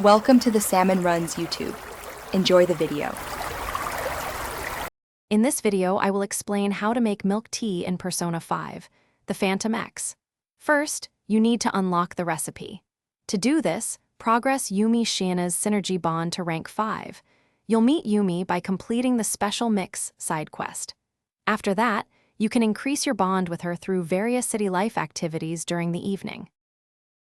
Welcome to the Salmon Runs YouTube. Enjoy the video. In this video, I will explain how to make milk tea in Persona 5, the Phantom X. First, you need to unlock the recipe. To do this, progress Yumi Shiena's synergy bond to rank 5. You'll meet Yumi by completing the Special Mix side quest. After that, you can increase your bond with her through various city life activities during the evening.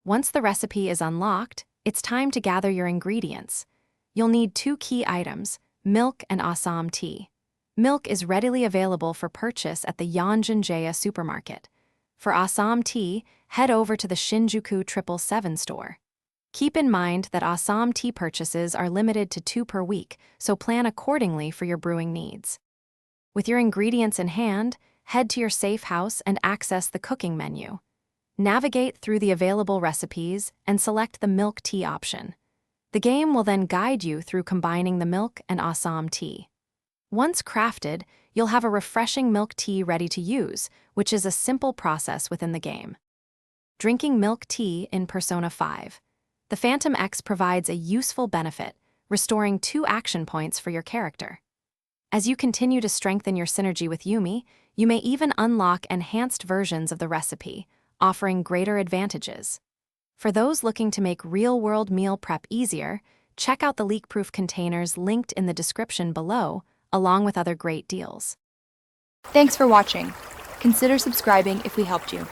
Once the recipe is unlocked, it's time to gather your ingredients. You'll need 2 key items, milk and Assam tea. Milk is readily available for purchase at the Yanjinjaya supermarket. For Assam tea, head over to the Shinjuku 777 store. Keep in mind that Assam tea purchases are limited to 2 per week, so plan accordingly for your brewing needs. With your ingredients in hand, head to your safe house and access the cooking menu. Navigate through the available recipes and select the milk tea option. The game will then guide you through combining the milk and Assam tea. Once crafted, you'll have a refreshing milk tea ready to use, which is a simple process within the game. Drinking milk tea in Persona 5. The Phantom X provides a useful benefit, restoring 2 action points for your character. As you continue to strengthen your synergy with Yumi, you may even unlock enhanced versions of the recipe, offering greater advantages. For those looking to make real-world meal prep easier, check out the leak-proof containers linked in the description below, along with other great deals. Thanks for watching. Consider subscribing if we helped you.